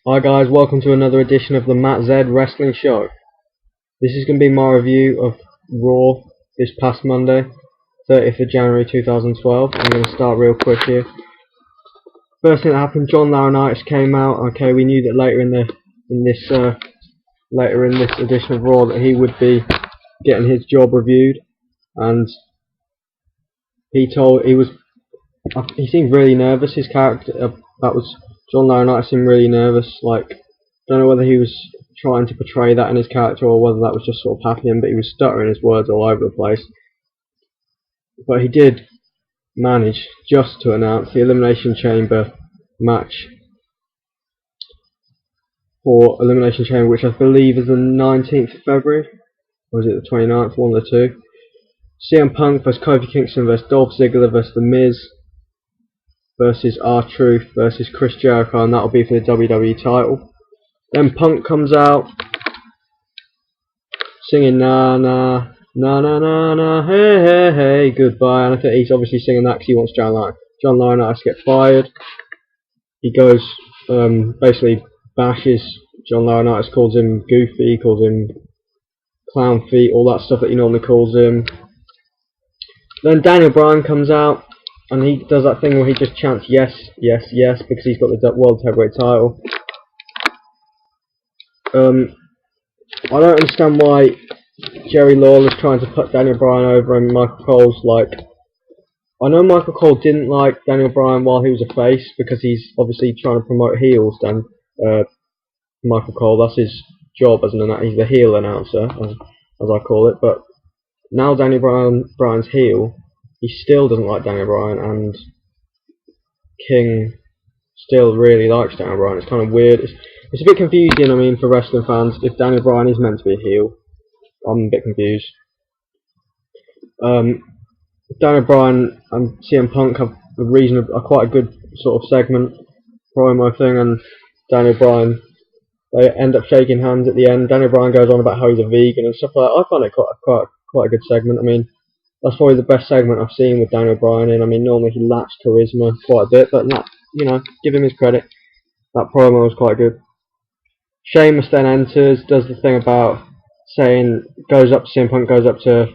Hi guys, welcome to another edition of the Matt Z Wrestling Show. This is going to be my review of Raw this past Monday, 30th of January 2012. I'm going to start real quick here. First thing that happened, John Laurinitis came out. Okay, we knew that later in this edition of Raw that he would be getting his job reviewed, and he seemed really nervous. His character, that was John Laurinitis, seemed really nervous. Like, don't know whether he was trying to portray that in his character or whether that was just sort of happening, but he was stuttering his words all over the place. But he did manage just to announce the Elimination Chamber match for Elimination Chamber, which I believe is the 19th of February, or is it the 29th, one of the two. CM Punk vs Kofi Kingston vs Dolph Ziggler vs The Miz versus R-Truth versus Chris Jericho, and that'll be for the WWE title. Then Punk comes out singing na na na na na na hey hey hey goodbye, and I think he's obviously singing that because he wants John Laurinaitis to get fired. He goes basically bashes John Laurinaitis, calls him goofy, calls him clown feet, all that stuff that he normally calls him. Then Daniel Bryan comes out and he does that thing where he just chants yes, yes, yes because he's got the World Heavyweight title. I don't understand why Jerry Lawler's trying to put Daniel Bryan over and Michael Cole's like... I know Michael Cole didn't like Daniel Bryan while he was a face because he's obviously trying to promote heels. Michael Cole, that's his job as he's the heel announcer, as I call it. But now Daniel Bryan's heel, he still doesn't like Daniel Bryan, and King still really likes Daniel Bryan. It's kind of weird. It's a bit confusing, I mean, for wrestling fans. If Daniel Bryan is meant to be a heel, I'm a bit confused. Daniel Bryan and CM Punk have quite a good sort of segment, promo thing, and Daniel Bryan, they end up shaking hands at the end. Daniel Bryan goes on about how he's a vegan and stuff like that. I find it quite a good segment. I mean, that's probably the best segment I've seen with Daniel Bryan in. I mean, normally he lacks charisma quite a bit, but no, you know, give him his credit. That promo was quite good. Sheamus then enters, does the thing about saying, CM Punk goes up to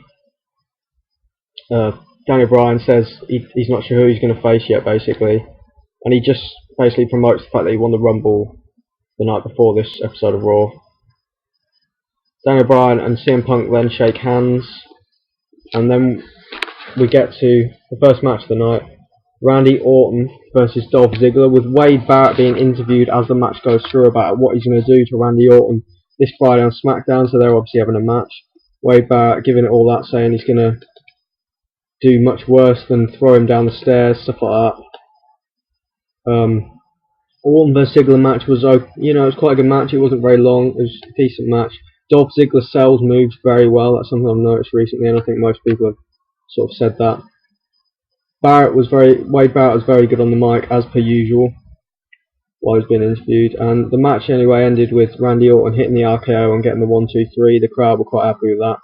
Daniel Bryan, says he's not sure who he's going to face yet, basically, and he just basically promotes the fact that he won the Rumble the night before this episode of Raw. Daniel Bryan and CM Punk then shake hands, and then we get to the first match of the night, Randy Orton versus Dolph Ziggler, with Wade Barrett being interviewed as the match goes through about what he's going to do to Randy Orton this Friday on SmackDown, so they're obviously having a match. Wade Barrett giving it all that, saying he's going to do much worse than throw him down the stairs, stuff like that. Orton vs Ziggler match was, it was quite a good match. It wasn't very long. It was a decent match. Dolph Ziggler sells moves very well. That's something I've noticed recently, and I think most people have sort of said that. Wade Barrett was very good on the mic, as per usual, while he was being interviewed. And the match anyway ended with Randy Orton hitting the RKO and getting the 1, 2, 3. The crowd were quite happy with that.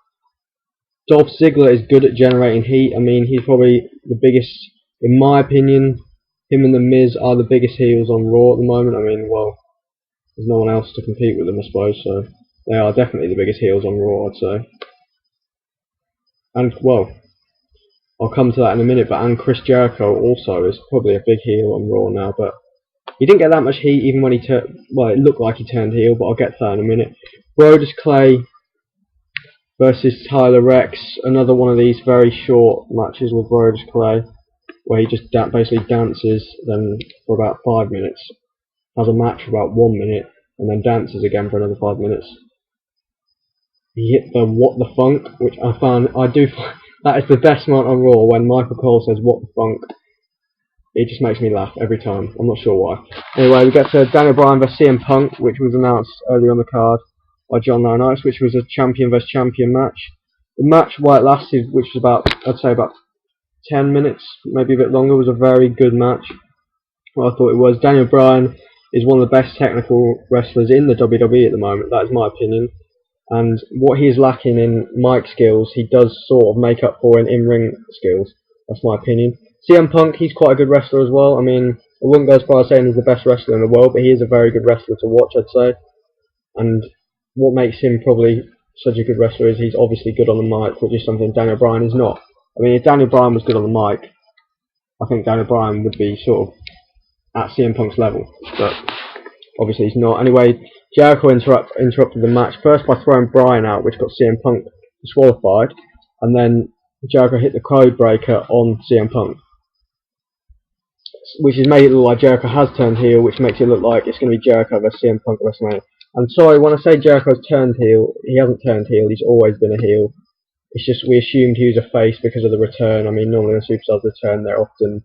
Dolph Ziggler is good at generating heat. I mean, he's probably the biggest, in my opinion. Him and The Miz are the biggest heels on Raw at the moment. I mean, well, there's no one else to compete with them, I suppose, so they are definitely the biggest heels on Raw, I'd say. And, well, I'll come to that in a minute, and Chris Jericho also is probably a big heel on Raw now, but he didn't get that much heat even when it looked like he turned heel, but I'll get to that in a minute. Brodus Clay versus Tyler Rex, another one of these very short matches with Brodus Clay, where he just basically dances then for about 5 minutes, has a match for about 1 minute, and then dances again for another 5 minutes. He hit the What the Funk, which I find that is the best moment on Raw, when Michael Cole says What the Funk. It just makes me laugh every time. I'm not sure why. Anyway, we get to Daniel Bryan vs CM Punk, which was announced earlier on the card by John Laurinaitis, which was a champion vs champion match. The match, while it lasted, which was about 10 minutes, maybe a bit longer, was a very good match. Well, I thought it was. Daniel Bryan is one of the best technical wrestlers in the WWE at the moment. That is my opinion. And what he is lacking in mic skills, he does sort of make up for in in-ring skills. That's my opinion. CM Punk, he's quite a good wrestler as well. I mean, I wouldn't go as far as saying he's the best wrestler in the world, but he is a very good wrestler to watch, I'd say. And what makes him probably such a good wrestler is he's obviously good on the mic, which is something Daniel Bryan is not. I mean, if Daniel Bryan was good on the mic, I think Daniel Bryan would be sort of at CM Punk's level, but obviously he's not. Anyway, Jericho interrupted the match first by throwing Bryan out, which got CM Punk disqualified, and then Jericho hit the codebreaker on CM Punk, which has made it look like Jericho has turned heel, which makes it look like it's going to be Jericho versus CM Punk at WrestleMania. I'm sorry, when I say Jericho's turned heel, he hasn't turned heel, he's always been a heel. It's just we assumed he was a face because of the return. I mean, normally when superstars return, they're often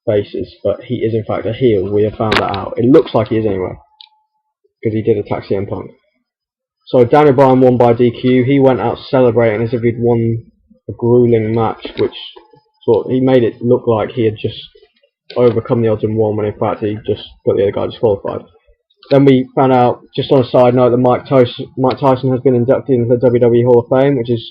faces, but he is in fact a heel. We have found that out. It looks like he is anyway, because he did attack CM Punk. So Daniel Bryan won by DQ. He went out celebrating as if he'd won a grueling match, which he made it look like he had just overcome the odds and won, when in fact he just got the other guy disqualified. Then we found out, just on a side note, that Mike Tyson has been inducted into the WWE Hall of Fame, which is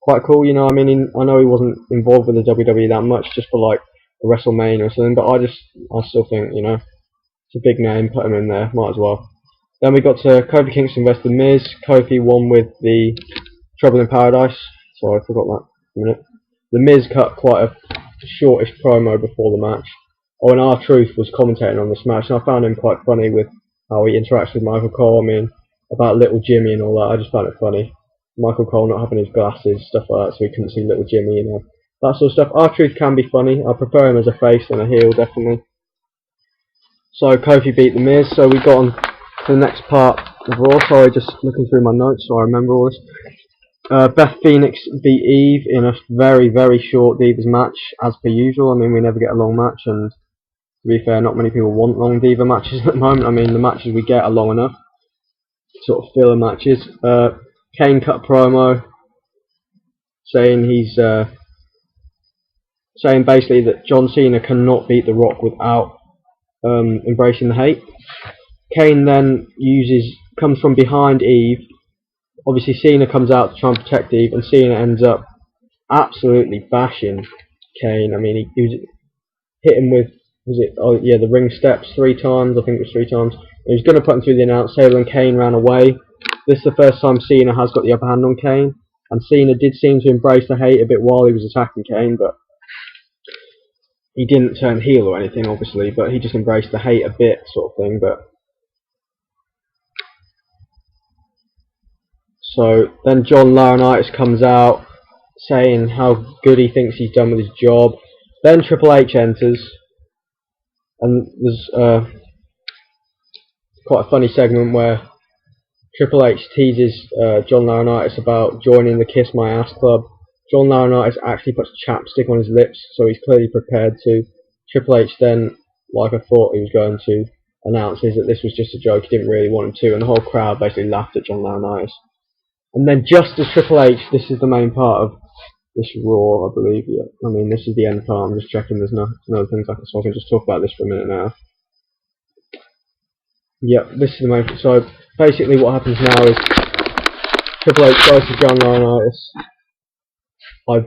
quite cool. You know, I mean, I know he wasn't involved with the WWE that much, just for like a WrestleMania or something, but I still think, you know, it's a big name, put him in there, might as well. Then we got to Kofi Kingston versus The Miz. Kofi won with the Trouble in Paradise. Sorry, I forgot that for a minute. The Miz cut quite a shortish promo before the match. Oh, and R-Truth was commentating on this match, and I found him quite funny with how he interacts with Michael Cole. I mean, about Little Jimmy and all that, I just found it funny. Michael Cole not having his glasses, stuff like that, so he couldn't see Little Jimmy, you know. That sort of stuff. R-Truth can be funny. I prefer him as a face than a heel, definitely. So Kofi beat The Miz, so we got on to the next part of Raw. Sorry, just looking through my notes so I remember all this. Beth Phoenix beat Eve in a very, very short Divas match, as per usual. I mean, we never get a long match, and to be fair, not many people want long Diva matches at the moment. I mean, the matches we get are long enough, sort of filler matches. Kane cut a promo saying saying basically that John Cena cannot beat The Rock without embracing the hate. Kane then comes from behind Eve. Obviously, Cena comes out to try and protect Eve, and Cena ends up absolutely bashing Kane. I mean, he hit him with, the ring steps 3 times. I think it was 3 times. He was going to put him through the announce table, and Kane ran away. This is the first time Cena has got the upper hand on Kane, and Cena did seem to embrace the hate a bit while he was attacking Kane, but he didn't turn heel or anything, obviously, but he just embraced the hate a bit, sort of thing. But so then John Laurinitis comes out saying how good he thinks he's done with his job. Then Triple H enters, and there's quite a funny segment where Triple H teases John Laurinitis about joining the Kiss My Ass Club. John Laurinitis actually puts chapstick on his lips, so he's clearly prepared to. Triple H then, like I thought he was going to, announces that this was just a joke, he didn't really want him to, and the whole crowd basically laughed at John Laurinitis. And then just as Triple H, this is the main part of this Raw, I believe, yeah. I mean, this is the end part, I'm just checking there's no other things I can just talk about this for a minute now. Yep, this is the main, so basically what happens now is Triple H goes to John Laurinitis.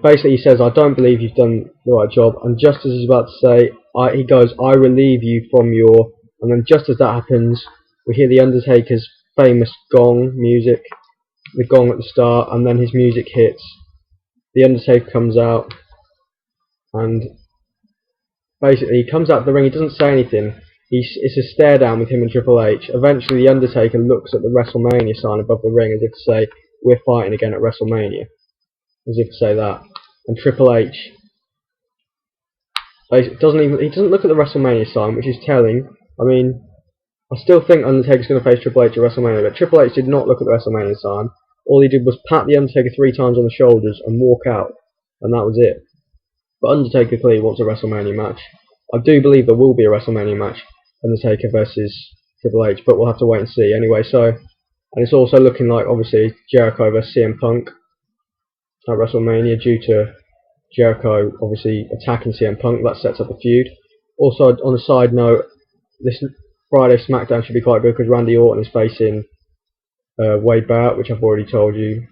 Basically he says, I don't believe you've done the right job, and just as he's about to say, he goes, I relieve you from your, and then just as that happens, we hear the Undertaker's famous gong music, the gong at the start, and then his music hits. The Undertaker comes out, and basically he comes out of the ring, he doesn't say anything, it's a stare down with him and Triple H. Eventually the Undertaker looks at the WrestleMania sign above the ring as if to say, we're fighting again at WrestleMania. As if to say that. And Triple H doesn't look at the WrestleMania sign, which is telling. I mean, I still think Undertaker's going to face Triple H at WrestleMania, but Triple H did not look at the WrestleMania sign. All he did was pat the Undertaker 3 times on the shoulders and walk out, and that was it. But Undertaker clearly wants a WrestleMania match. I do believe there will be a WrestleMania match, Undertaker versus Triple H, but we'll have to wait and see. Anyway, so, and it's also looking like, obviously, Jericho versus CM Punk at WrestleMania, due to Jericho obviously attacking CM Punk. That sets up a feud. Also, on a side note, this Friday SmackDown should be quite good because Randy Orton is facing Wade Barrett, which I've already told you,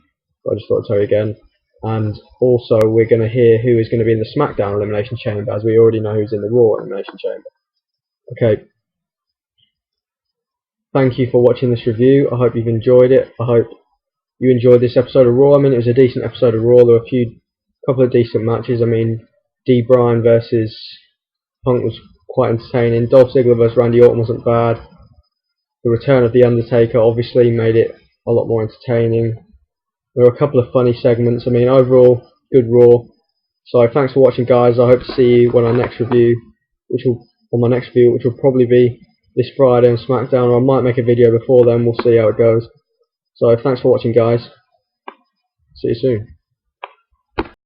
but I just thought I'd tell you again. And also, we're going to hear who is going to be in the SmackDown Elimination Chamber, as we already know who's in the Raw Elimination Chamber. Okay. Thank you for watching this review. I hope you've enjoyed it. I hope you enjoyed this episode of Raw. I mean, it was a decent episode of Raw. There were couple of decent matches. I mean, Bryan versus Punk was quite entertaining. Dolph Ziggler versus Randy Orton wasn't bad. The return of the Undertaker obviously made it a lot more entertaining. There were a couple of funny segments. I mean, overall, good Raw. So thanks for watching, guys. I hope to see you on my next review, which will probably be this Friday on SmackDown, or I might make a video before then. We'll see how it goes. So thanks for watching, guys. See you soon.